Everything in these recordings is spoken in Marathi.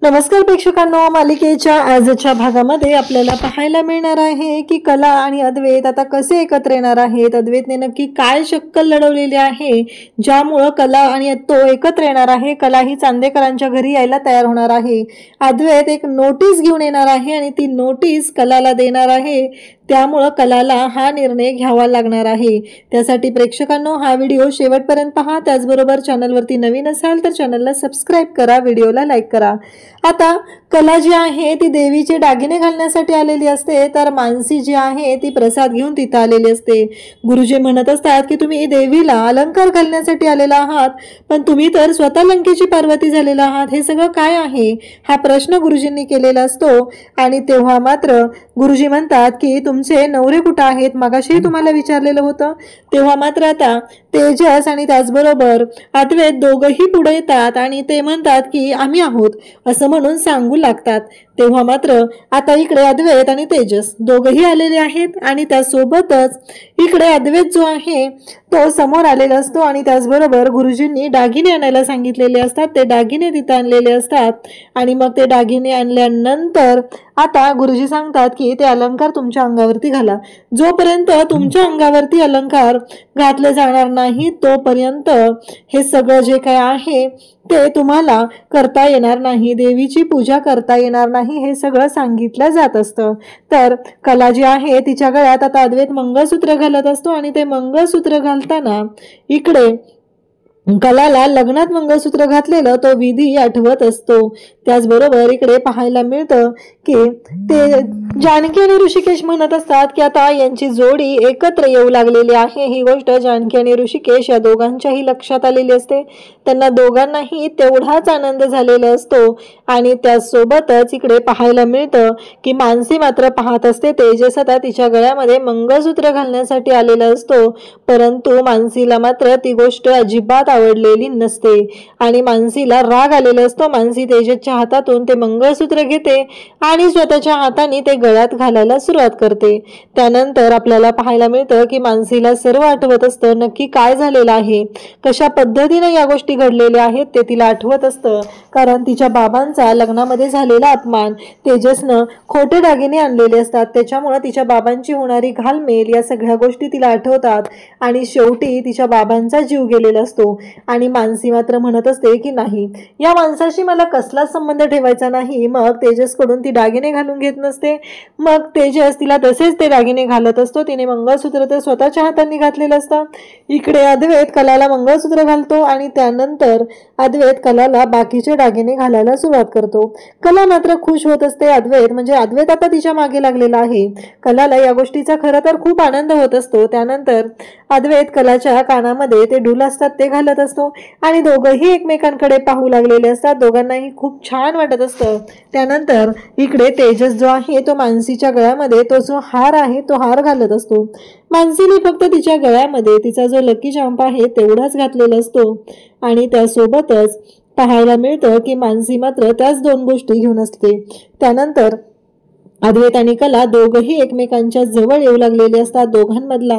नमस्कार प्रेक्षकांनो, मालिकेच्या आजच्या भागामध्ये आपल्याला पाहायला मिळणार आहे की कला आणि अद्वैत आता कसे एकत्र येणार आहेत। अद्वैतने नक्की काय शक्कल लढवलेली आहे ज्यामुळे कला आणि तो एकत्र येणार आहे। कला ही चांदेकरांच्या घरी यायला तयार होणार आहे। अद्वैत एक नोटीस घेऊन येणार आहे आणि ती नोटीस कलाला देणार आहे, त्यामुळे कलाला हा निर्णय घ्यावा लागणार आहे। त्यासाठी प्रेक्षकांनो हा व्हिडिओ शेवटपर्यंत पहा। त्याचबरोबर चॅनलवरती नवीन असाल तर चॅनलला सबस्क्राइब करा, व्हिडिओला लाईक करा। आता कला जी आहे ती देवीचे दागिने घालण्यासाठी आलेली असते, तर मानसी जी आहे ती प्रसाद घेऊन तिथे आलेली असते। गुरुजी म्हणत असतात की तुम्ही देवीला अलंकार घालण्यासाठी आलेला आहात, पण तुम्ही तर स्वतः लंकेची पार्वती झालेला आहात, हे सगळं काय आहे हा प्रश्न गुरुजींनी केलेला असतो। आणि तेव्हा मात्र गुरुजी म्हणतात की तुमचे नवरे कुठे आहेत, मगाशी तुम्हाला विचारलेलं होतं। तेव्हा मात्र आता तेजस आणि त्याचबरोबर अद्वैत दोघंही पुढे येतात आणि ते म्हणतात की आम्ही आहोत असं म्हणून सांगू लागतात। तेव्हा मात्र आता इकडे अद्वैत आणि तेजस दोघंही आलेले आहेत आणि त्यासोबतच इकडे अद्वैत जो आहे तो समोर आलेला असतो आणि त्याचबरोबर गुरुजींनी दागिने आणायला सांगितलेले असतात, ते दागिने तिथे आणलेले असतात। आणि मग ते दागिने आणल्यानंतर आता गुरुजी सांगतात की ते अलंकार तुमच्या अंगावरती घाला। जोपर्यंत तुमच्या अंगावरती अलंकार घातले जाणार नाही तोपर्यंत हे सगळं जे काय आहे ते तुम्हाला करता येणार नाही, देवीची पूजा करता येणार नाही, हे सगळं सांगितलं जात असतं। तर कला जी आहे तिच्या गळ्यात आता अद्वैत मंगळसूत्र घालत असतो आणि ते मंगळसूत्र घालताना इकडे कलाला लग्नात मंगळसूत्र घातलेलं तो विधी आठवत असतो। त्याचबरोबर इकडे पाहायला मिळतं की ते जानकी आणि ऋषिकेश म्हणत असतात की आता यांची जोडी एकत्र येऊ लागलेली आहे। ही गोष्ट जानकी आणि ऋषिकेश या दोघांच्याही लक्षात आलेली असते, त्यांना दोघांनाही तेवढाच आनंद झालेला असतो। आणि त्यासोबतच इकडे पाहायला मिळतं की मानसी मात्र पाहत असते तेजस आता तिच्या गळ्यामध्ये मंगळसूत्र घालण्यासाठी आलेला असतो, परंतु मानसीला मात्र ती गोष्ट अजिबात आवडलेली नसते आणि मानसीला राग आलेला असतो। मानसी तेजसच्या हातातून ते मंगळसूत्र घेते आणि स्वतःच्या हाताने ते गळ्यात घालायला सुरुवात करते। त्यानंतर आपल्याला पाहायला मिळतं की मानसीला सर्व आठवत असतं, नक्की काय झालेलं आहे, कशा पद्धतीने या गोष्टी घडलेल्या आहेत ते तिला आठवत असतं। कारण तिच्या बाबांचा लग्नामध्ये झालेला अपमान, तेजसनं खोटे दागिने आणलेले असतात, त्याच्यामुळे तिच्या बाबांची होणारी घालमेल या सगळ्या गोष्टी तिला आठवतात आणि शेवटी तिच्या बाबांचा जीव गेलेला असतो। आणि मानसी मात्र म्हणत असते की नाही, या माणसाशी मला कसलाच संबंध ठेवायचा नाही। मग तेजसकडून ती दागिने घालून घेत नसते, मग तेजस तिला तसेच ते दागिने घालत असतो। तिने मंगळसूत्र तर स्वतःच्या हातांनी घातलेलं असतं। इकडे अद्वैत कलाला मंगळसूत्र घालतो आणि त्यानंतर अद्वैत कलाला बाकीचे दागिने घालायला सुरुवात करतो। कला मात्र खुश होत असते, अद्वैत आता तिच्या मागे लागलेला आहे। कलाला या गोष्टीचा खरं तर खूप आनंद होत असतो। त्यानंतर अद्वैत कलाच्या कानामध्ये ते डुल असतात ते घालत असतो आणि दोघंही एकमेकांकडे पाहू लागलेले असतात, दोघांनाही खूप छान वाटत असतं। त्यानंतर इकडे तेजस जो आहे तो मानसीच्या गळ्यामध्ये तो जो हार आहे तो हार घालत असतो। मानसीने फक्त तिच्या गळ्यामध्ये तिचा जो लकी चांप आहे तेवढाच घातलेला असतो आणि त्यासोबतच पाहायला मिळतं की मानसी मात्र त्याच दोन गोष्टी घेऊन असते। त्यानंतर अद्वैत आणि कला दोघंही एकमेकांच्या जवळ येऊ लागलेले असतात। दोघांमधला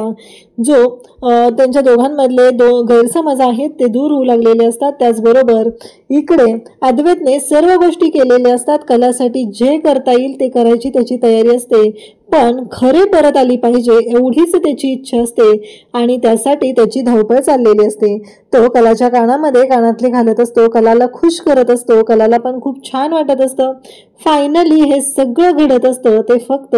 जो त्यांच्या दोघांमधले गैरसमज आहेत ते दूर होऊ लागलेले असतात। त्याचबरोबर इकडे अद्वैतने सर्व गोष्टी केलेल्या असतात, कलासाठी जे करता येईल ते करायची त्याची तयारी असते, पण खरे परत आली पाहिजे एवढीच त्याची इच्छा असते आणि त्यासाठी त्याची धावपळ चाललेली असते। तो कलाच्या कानामध्ये कानातले घालत असतो, कलाला खुश करत असतो, कलाला पण खूप छान वाटत असतं। फायनली हे सगळं घडत असतं ते फक्त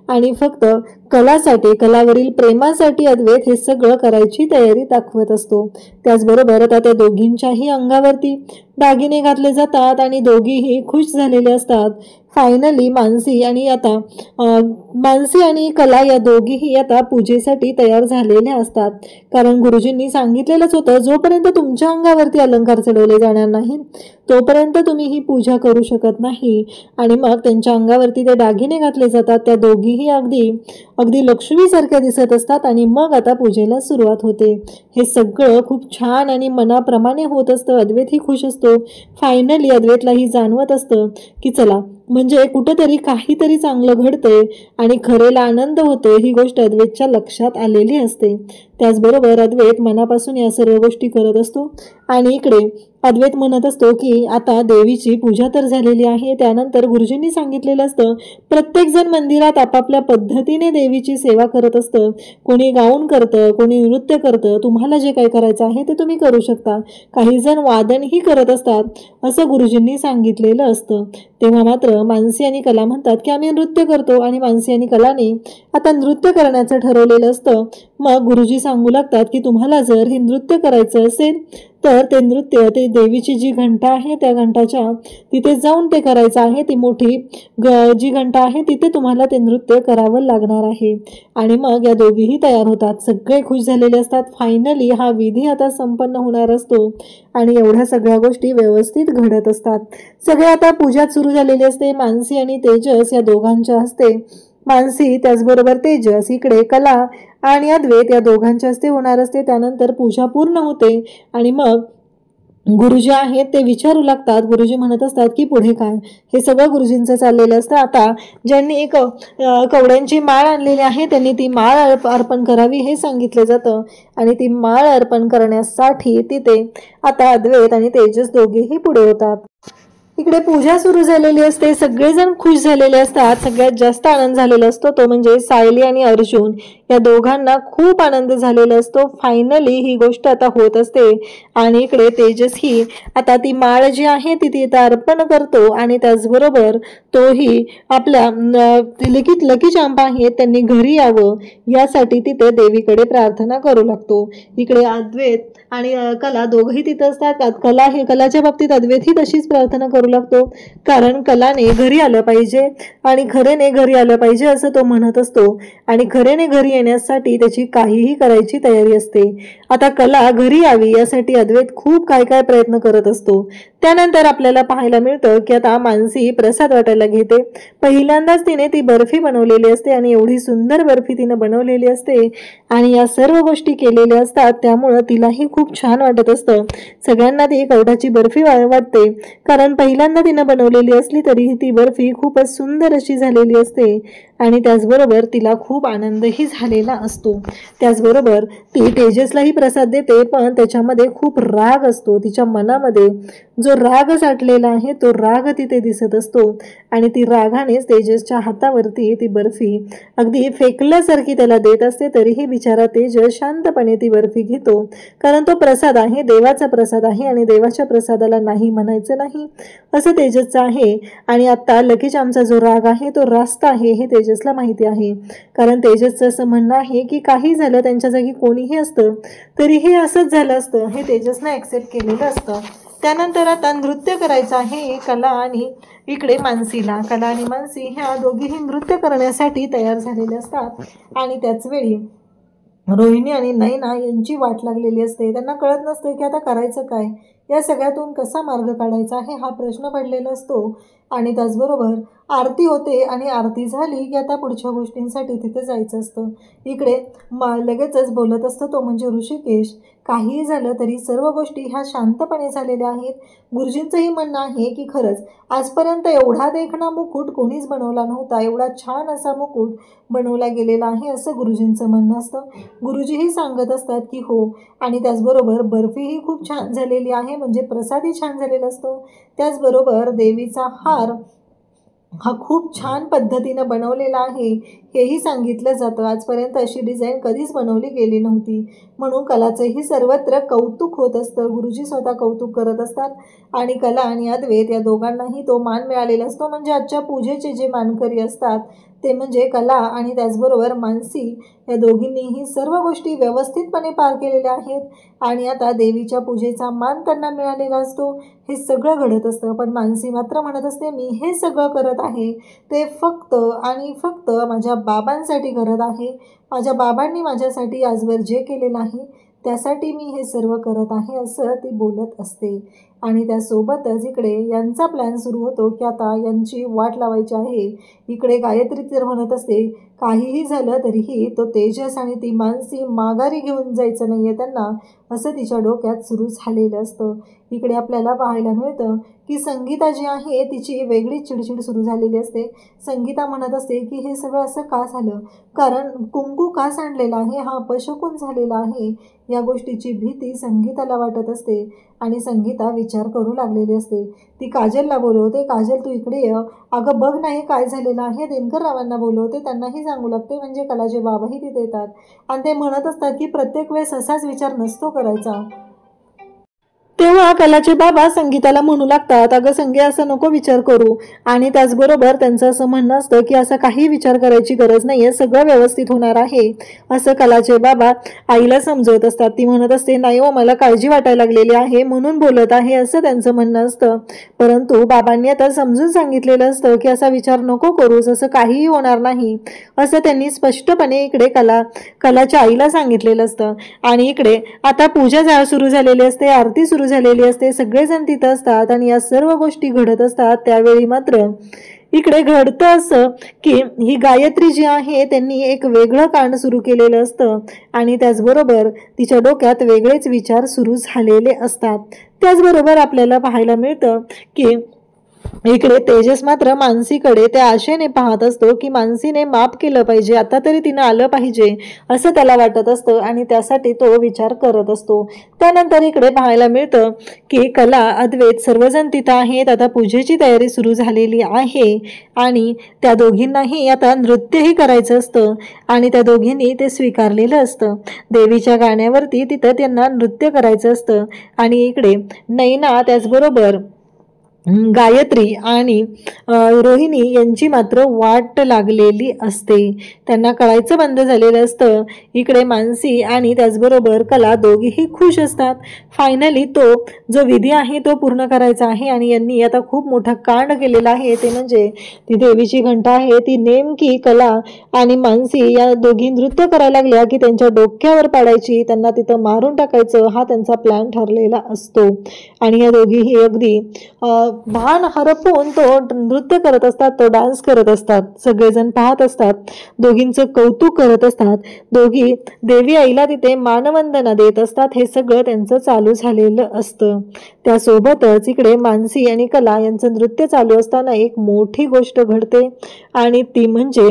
आणि फक्त कलासाठी, कलावरील प्रेमासाठी अद्वैत हे सगळं करायची तयारी दाखवत असतो। त्याचबरोबर आता त्या दोघींच्याही अंगावरती दागिने घातले जातात आणि दोघीही खुश झालेले असतात। फायनली मानसी आणि कला या दोघीही आता पूजेसाठी तयार झालेल्या असतात, कारण गुरुजींनी सांगितलेलंच होतं जोपर्यंत तुमच्या अंगावरती अलंकार चढवले जाणार नाही तोपर्यंत तुम्ही ही पूजा करू शकत नाही। आणि मग त्यांच्या अंगावरती ते दागिने घातले जातात, त्या दोघीही अगदी लक्ष्मीसारख्या दिसत असतात आणि मग आता पूजेला सुरुवात होते। हे सगळं खूप छान आणि मनाप्रमाणे होत असतं, अद्वैतही खुश असतो। फायनली अद्वैतलाही जाणवत असतं की चला म्हणजे कुठेतरी काहीतरी चांगलं घडतंय आणि खरेला आनंद होतोय, ही गोष्ट अद्वैतच्या लक्षात आलेली असते। त्याचबरोबर अद्वैत मनापासून या सर्व गोष्टी करत असतो आणि इकडे अद्वैत म्हणत असतो की आता देवीची पूजा तर झालेली आहे। त्यानंतर गुरुजींनी सांगितलेलं असतं प्रत्येक जण मंदिरात आपापल्या पद्धतीने देवीची सेवा करत असतं, कोणी गाऊन करतं, कोणी नृत्य करतं, तुम्हाला जे काही करायचं आहे ते तुम्ही करू शकता, काही जण वादनही करत असतात असं गुरुजींनी सांगितलेलं असतं। तेव्हा मात्र मानसी आणि कला म्हणतात की आम्ही नृत्य करतो आणि मानसी आणि कलाने आता नृत्य करण्याचं ठरवलेलं असतं। मग गुरुजी सांगू लागतात की तुम्हाला जर हे नृत्य करायचं असेल तर ते नृत्य ते देवीची जी घंटा आहे त्या घंटाच्या तिथे जाऊन ते करायचं आहे, ती मोठी जी घंटा आहे तिथे तुम्हाला ते नृत्य करावं लागणार आहे। आणि मग या दोघीही तयार होतात, सगळे खुश झालेले असतात। फायनली हा विधी आता संपन्न होणार असतो आणि एवढ्या सगळ्या गोष्टी व्यवस्थित घडत असतात। सगळे आता पूजा सुरू झालेली असते, मानसी आणि तेजस या दोघांच्या हस्ते, मानसी त्याचबरोबर तेजस, इकडे कला आणि अद्वैत या दोघांच्या हस्ते होणार असते। त्यानंतर पूजा पूर्ण होते आणि मग गुरुजी आहेत ते विचारू लागतात, गुरुजी म्हणत असतात की पुढे काय, हे सगळं गुरुजींचं चाललेलं असतं। आता ज्यांनी एक कवड्यांची माळ आणलेली आहे त्यांनी ती माळ अर्पण करावी हे सांगितलं जातं आणि ती माळ अर्पण करण्यासाठी तिथे आता अद्वैत आणि तेजस दोघेही पुढे होतात। इकडे पूजा सुरू झालेली असते, सगळेजण खुश झालेले असतात। सगळ्यात जास्त आनंद झालेला असतो तो म्हणजे सायली आणि अर्जुन या दोघांना खूप आनंद झालेला असतो। फायनली ही गोष्ट आता होत असते आणि इकडे तेजस ही आता ती माळ जी आहे ती तिथे अर्पण करतो आणि त्याचबरोबर तोही आपल्या लकी चांपा आहेत त्यांनी घरी यावं यासाठी तिथे देवीकडे प्रार्थना करू लागतो। इकडे अद्वैत आणि कला दोघंही तिथं असतात। कलाच्या बाबतीत अद्वैत ही तशीच प्रार्थना करू लागतो, कारण कलाने घरी आलं पाहिजे आणि खरेने घरी आलं पाहिजे असं तो म्हणत असतो आणि खरेने घरी येण्यासाठी त्याची काहीही करायची तयारी असते। आता कला घरी यावी यासाठी अद्वैत खूप काय प्रयत्न करत असतो। त्यानंतर आपल्याला पाहायला मिळतं की आता मानसी प्रसाद वाटायला घेते। पहिल्यांदाच तिने ती बर्फी बनवलेली असते आणि एवढी सुंदर बर्फी तिने बनवलेली असते आणि या सर्व गोष्टी केलेल्या असतात, त्यामुळं तिलाही खूप छान वाटत असतं। सगळ्यांना ती कवठाची बर्फी वाटते, कारण पहिल्यांदा तिने बनवलेली असली तरी ती बर्फी खूपच सुंदर अशी झालेली असते आणि त्याचबरोबर तिला खूप आनंदही झालेला असतो। त्याचबरोबर ती तेजसलाही प्रसाद देते, पण त्याच्यामध्ये खूप राग असतो, तिच्या मनामध्ये जो राग साठलेला आहे तो राग तिथे दिसत असतो आणि ती रागानेच तेजसच्या हातावरती ती बर्फी अगदी फेकल्यासारखी त्याला देत असते। तरीही बिचारा तेजस शांतपणे ती बर्फी घेतो, कारण तो प्रसाद आहे, देवाचा प्रसाद आहे आणि देवाच्या प्रसादाला नाही म्हणायचं नाही असं तेजसचं आहे। आणि आता लकी चामचा जो राग आहे तो रास्त आहे हे तेजसला माहिती आहे, कारण तेजसचं असं म्हणणं आहे की काही झालं त्यांच्या जागी कोणीही असतं तरी हे असंच झालं असतं हे तेजसनं ॲक्सेप्ट केलेलं असतं। त्यानंतर आता नृत्य करायचं आहे कला आणि इकडे मानसीला। कला आणि मानसी ह्या दोघीही नृत्य करण्यासाठी तयार झालेले असतात आणि त्याच वेळी रोहिणी आणि नैना यांची वाट लागलेली असते। त्यांना कळत नसतं की आता करायचं काय, या सगळ्यातून कसा मार्ग काढायचा आहे हा प्रश्न पडलेला असतो। आणि त्याचबरोबर आरती होते आणि आरती झाली की आता पुढच्या गोष्टींसाठी तिथे जायचं असतं। इकडे लगेचच बोलत असतो तो म्हणजे ऋषिकेश, काहीही झालं तरी सर्व गोष्टी ह्या शांतपणे झालेल्या आहेत। गुरुजींचंही म्हणणं आहे की खरंच आजपर्यंत एवढा देखणा मुकुट कोणीच बनवला नव्हता, एवढा छान असा मुकुट बनवला गेलेला आहे असं गुरुजींचं म्हणणं असतं। गुरुजीही सांगत असतात की हो, आणि त्याचबरोबर बर्फीही खूप छान झालेली आहे, म्हणजे प्रसादही छान झालेला असतो। त्याचबरोबर देवीचा हार हा खूप छान पद्धतीनं बनवलेला आहे हेही सांगितलं जातं। आजपर्यंत अशी डिझाईन कधीच बनवली गेली नव्हती, म्हणून कलाचंही सर्वत्र कौतुक होत असतं। गुरुजी स्वतः कौतुक करत असतात आणि कला आणि अद्वैत या दोघांनाही तो मान मिळालेला असतो। म्हणजे आजच्या पूजेचे जे मानकरी असतात ते म्हणजे कला आणि त्याचबरोबर मानसी या दोघींनीही सर्व गोष्टी व्यवस्थितपणे पार केलेल्या आहेत आणि आता देवीच्या पूजेचा मान त्यांना मिळालेला असतो। हे सगळं घडत असतं, पण मानसी मात्र म्हणत असते मी हे सगळं करत आहे ते फक्त आणि फक्त माझ्या बाबांसाठी करत आहे, माझ्या बाबांनी माझ्यासाठी आजवर जे केलेलं आहे त्यासाठी मी हे सर्व करत आहे असं ती बोलत असते। आणि त्यासोबतच इकडे यांचा प्लॅन सुरू होतो की आता यांची वाट लावायची आहे। इकडे गायत्री तर म्हणत असते काहीही झालं तरीही तो तेजस आणि ती मानसी माघारी घेऊन जायचं नाही आहे त्यांना, असं तिच्या डोक्यात सुरू झालेलं असतं। इकडे आपल्याला पाहायला मिळतं की संगीता जी आहे तिची वेगळीच चिडचिड सुरू झालेली असते। संगीता म्हणत असते की हे सगळं असं का झालं, कारण कुंकू का सांडलेला आहे, हा अपशकुन झालेला आहे, या गोष्टीची भीती संगीताला वाटत असते आणि संगीता विचार करू लागलेली असते। ती काजलला बोलवते, काजल तू इकडे ये, अगं बघ नाही काय झालेलं आहे। दिनकररावांना बोलवते, त्यांनाही सांगू लागते, म्हणजे कलाचे बाबाही तिथे येतात आणि ते म्हणत असतात की प्रत्येक वेळेस असाच विचार नसतो करायचा। तेव्हा कलाचे बाबा संगीताला म्हणू लागतात, अगं संगी असं नको विचार करू, आणि त्याचबरोबर त्यांचं असं म्हणणं असतं की असं काही विचार करायची गरज नाहीये, सगळं व्यवस्थित होणार आहे असं कलाचे बाबा आईला समजवत असतात। ती म्हणत असते नाही हो, मला काळजी वाटायला लागलेली आहे म्हणून बोलत आहे असं त्यांचं म्हणणं असतं। परंतु बाबांनी आता समजून सांगितलेलं असतं की असा विचार नको करूस, असं काहीही होणार नाही असं त्यांनी स्पष्टपणे इकडे कलाच्या आईला सांगितलेलं असतं। आणि इकडे आता पूजा सुरू झालेली असते, आरती सुरू झालेली असते, सगळेजण तिथं असतात आणि या सर्व गोष्टी घडत असतात। त्यावेळी मात्र इकडे घडतं असं की ही गायत्री जी आहे त्यांनी एक वेगळं कांड सुरू केलेलं असतं आणि त्याचबरोबर तिच्या डोक्यात वेगळेच विचार सुरू झालेले असतात। त्याचबरोबर आपल्याला पाहायला मिळतं की इकडे तेजस मात्र मानसीकडे त्या आशेने पाहत असतो की मानसीने माफ केलं पाहिजे, आता तरी तिनं आलं पाहिजे असं त्याला वाटत असतं आणि त्यासाठी तो विचार करत असतो। त्यानंतर इकडे पाहायला मिळतं की कला, अद्वैत सर्वजण तिथं आहेत, आता पूजेची तयारी सुरू झालेली आहे आणि त्या दोघींनाही आता नृत्यही करायचं असतं आणि त्या दोघींनी ते स्वीकारलेलं असतं। देवीच्या गाण्यावरती तिथं त्यांना नृत्य करायचं असतं आणि इकडे नैना त्याचबरोबर गायत्री आणि रोहिणी यांची मात्र वाट लागलेली असते, त्यांना कळायचं बंद झालेलं असतं। इकडे मानसी आणि त्याचबरोबर कला दोघीही खुश असतात। फायनली तो जो विधी आहे तो पूर्ण करायचा आहे आणि यांनी आता खूप मोठा कांड केलेला आहे, ते म्हणजे ती देवीची घंटा आहे ती नेमकी कला आणि मानसी या दोघी नृत्य करायला लागल्या की त्यांच्या डोक्यावर पाडायची, त्यांना तिथं मारून टाकायचं हा त्यांचा प्लॅन ठरलेला असतो। आणि या दोघीही अगदी भान हरपून तो नृत्य करत असतात, तो डान्स करत असतात, सगळेजण पाहत असतात, दोघींचं कौतुक करत असतात, दोघी देवी आईला तिथे मानवंदना देत असतात। हे सगळं त्यांचं चालू झालेलं असतं। त्यासोबतच इकडे मानसी आणि कला यांचं नृत्य चालू असताना एक मोठी गोष्ट घडते आणि ती म्हणजे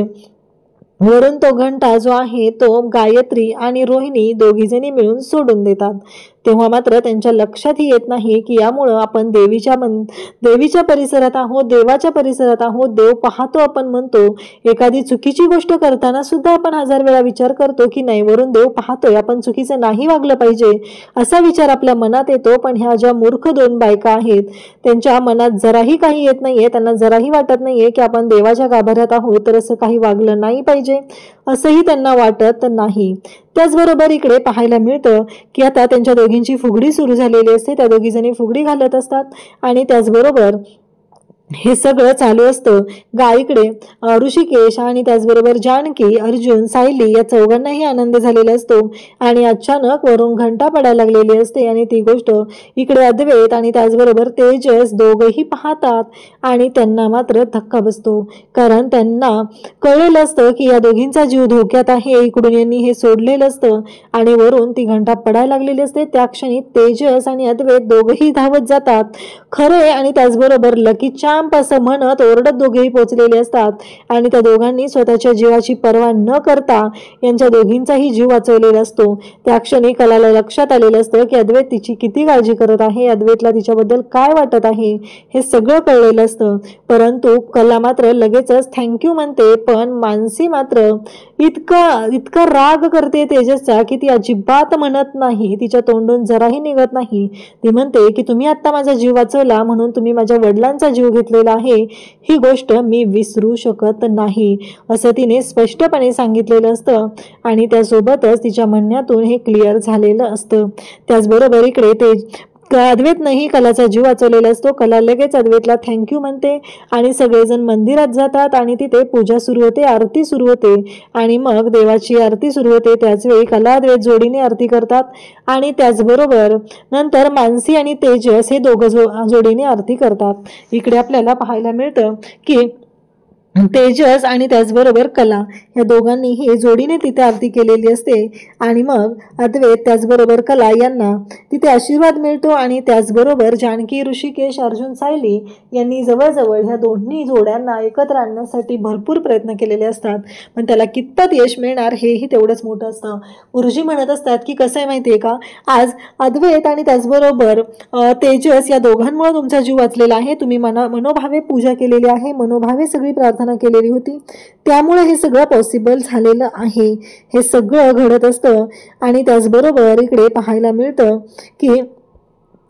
वरून तो घंटा जो आहे तो गायत्री आणि रोहिणी दोघीजणी मिळून सोडून देतात। तेव्हा मात्र त्यांच्या लक्षातही येत नाही की यामुळं आपण देवीच्या परिसरात आहोत, देवाच्या परिसरात आहोत, देव पाहतो आपण म्हणतो, एखादी चुकीची गोष्ट करताना सुद्धा आपण 1000 वेळा विचार करतो की नाही वरून देव पाहतोय, आपण चुकीचं नाही वागलं पाहिजे असा विचार आपल्या मनात येतो। पण ह्या ज्या मूर्ख 2 बायका आहेत त्यांच्या मनात जराही काही येत नाहीये, त्यांना जराही वाटत नाहीये की आपण देवाच्या गाभाऱ्यात आहोत तर असं काही वागलं नाही पाहिजे असंही त्यांना वाटत नाही। त्याचबरोबर इकडे पाहायला मिळतं की आता त्यांच्या दोघींची फुगडी सुरू झालेली असते, त्या दोघीजणी फुगडी घालत असतात आणि त्याचबरोबर हे सगळं चालू असतं। गायकडे ऋषिकेश आणि त्याचबरोबर जानकी, अर्जुन, सायली या चौघांनाही आनंद झालेला असतो आणि अचानक वरून घंटा पडायला लागलेली असते आणि ती गोष्ट इकडे अद्वैत आणि त्याचबरोबर तेजस दोघंही पाहतात आणि त्यांना मात्र धक्का बसतो, कारण त्यांना कळलेलं असतं की या दोघींचा जीव धोक्यात आहे। इकडून यांनी हे सोडलेलं असतं आणि वरून ती घंटा पडायला लागलेली असते। त्या क्षणी तेजस आणि अद्वैत दोघंही धावत जातात, खरे आणि त्याचबरोबर लकी चांप असं म्हणत ओरडत दोघेही पोचलेले असतात आणि त्या दोघांनी स्वतःच्या जीवाची पर्वा न करता यांच्या दोघींचाही जीव वाचवलेला असतो। त्या क्षणी कलाला लक्षात आलेलं असतं की अद्वैत तिची किती काळजी करत आहे, अद्वैतला तिच्याबद्दल काय वाटत आहे हे सगळं कळलेलं असतं। परंतु कला मात्र लगेचच थँक्यू म्हणते, पण मानसी मात्र इतका राग करते तेजसचा की ती अजिबात म्हणत नाही, तिच्या तोंडून जराही निघत नाही। ती म्हणते की तुम्ही आता माझा जीव वाचवला म्हणून तुम्ही माझ्या वडिलांचा जीव घेतलेला आहे, ही गोष्ट मी विसरू शकत नाही असं तिने स्पष्टपणे सांगितलेलं असतं आणि त्यासोबतच तिच्या म्हणण्यातून हे क्लिअर झालेलं असतं। त्याचबरोबर इकडे ते अद्वैतनेही कलाचा जीव वाचवलेला असतो। कला लगेच अद्वैतला थँक्यू म्हणते आणि सगळेजण मंदिरात जातात आणि तिथे पूजा सुरू होते, आरती सुरू होते आणि मग देवाची आरती सुरू होते। त्याचवेळी कला अद्वैत जोडीने आरती करतात आणि त्याचबरोबर नंतर मानसी आणि तेजस हे दोघं जोडीने आरती करतात। इकडे आपल्याला पाहायला मिळतं की तेजस आणि त्याचबरोबर कला या दोघांनीही जोडीने तिथे आरती केलेली असते आणि मग अद्वैत त्याचबरोबर कला यांना तिथे आशीर्वाद मिळतो आणि त्याचबरोबर जानकी, ऋषिकेश, अर्जुन, सायली यांनी जवळजवळ ह्या दोन्ही जोड्यांना एकत्र आणण्यासाठी भरपूर प्रयत्न केलेले असतात, पण त्याला कितपत यश मिळणार हेही तेवढंच मोठं असतं. गुरुजी म्हणत असतात की कसं आहे माहिती आहे का, आज अद्वैत आणि त्याचबरोबर तेजस या दोघांमुळे तुमचा जीव वाचलेला आहे. तुम्ही मनोभावे पूजा केलेली आहे, मनोभावे सगळी प्रार्थना केलेली होती, त्यामुळे हे सगळं पॉसिबल झालेलं आहे. हे सगळं घडत असतं आणि त्याचबरोबर इकडे पाहायला मिळतं की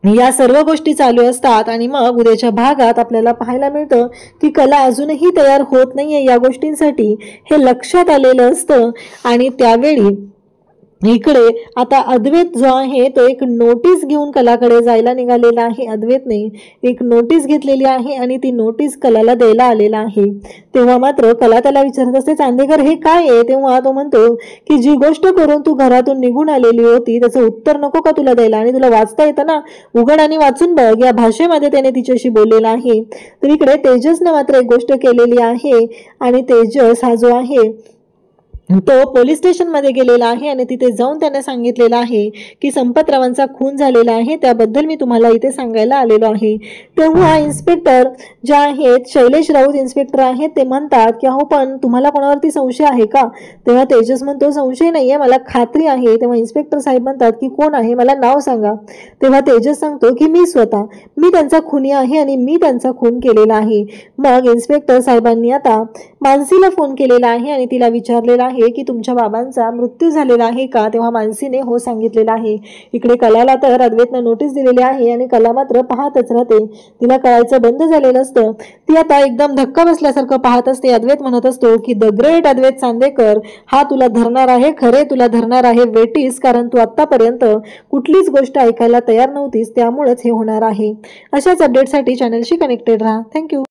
या सर्व गोष्टी चालू असतात आणि मग उद्याच्या भागात आपल्याला पाहायला मिळतं की कला अजूनही तयार होत नाहीये या गोष्टींसाठी, हे लक्षात आलेलं असतं. आणि त्यावेळी इकडे आता अद्वैत जो आहे तो एक नोटीस घेऊन कलाकडे जायला निघालेला आहे. अद्वैतने एक नोटीस घेतलेली आहे आणि ती नोटीस कलाला द्यायला आलेला आहे. तेव्हा मात्र कला त्याला विचारत असते, चांदेकर हे काय आहे? तेव्हा तो म्हणतो की जी गोष्ट करून तू घरातून निघून आलेली होती त्याचं उत्तर नको का तुला द्यायला, आणि तुला वाचता येतं ना, उघड आणि वाचून बघ, या भाषेमध्ये त्याने तिच्याशी बोललेला आहे. तर इकडे तेजसने मात्र एक गोष्ट केलेली आहे आणि तेजस हा जो आहे तो पोलीस स्टेशनमध्ये गेलेला आहे आणि तिथे जाऊन त्याने सांगितलेलं आहे की संपतरावांचा खून झालेला आहे, त्याबद्दल मी तुम्हाला इथे सांगायला आलेलो आहे. तेव्हा इन्स्पेक्टर जे आहेत, शैलेश राऊत इन्स्पेक्टर आहेत, ते म्हणतात की अहो पण तुम्हाला कोणावरती संशय आहे का? तेव्हा तेजस म्हणतो संशय नाही आहे, मला खात्री आहे. तेव्हा इन्स्पेक्टर साहेब म्हणतात की कोण आहे, मला नाव सांगा. तेव्हा तेजस सांगतो की मी स्वतः, मी त्यांचा खुनी आहे आणि मी त्यांचा खून केलेला आहे. मग इन्स्पेक्टर साहेबांनी आता मानसीला फोन केलेला आहे आणि तिला विचारलेला आहे की तुमच्या बाबांचा मृत्यू झालेला आहे का? तेव्हा मानसीने हो सांगितलेलं आहे. इकडे कलाला तर अद्वैतनं नोटीस दिलेली आहे आणि कला मात्र पाहतच राहते. तिला कळायचं बंद झालेलं असतं. ती आता एकदम धक्का बसल्यासारखं पाहत असते. अद्वैत म्हणत असतो की द ग्रेट अद्वैत चांदेकर हा तुला धरणार आहे, खरे तुला धरणार आहे वेटीस, कारण तू आतापर्यंत कुठलीच गोष्ट ऐकायला तयार नव्हतीस, त्यामुळेच हे होणार आहे. अशाच अपडेटसाठी चॅनलशी कनेक्टेड राहा. थँक्यू.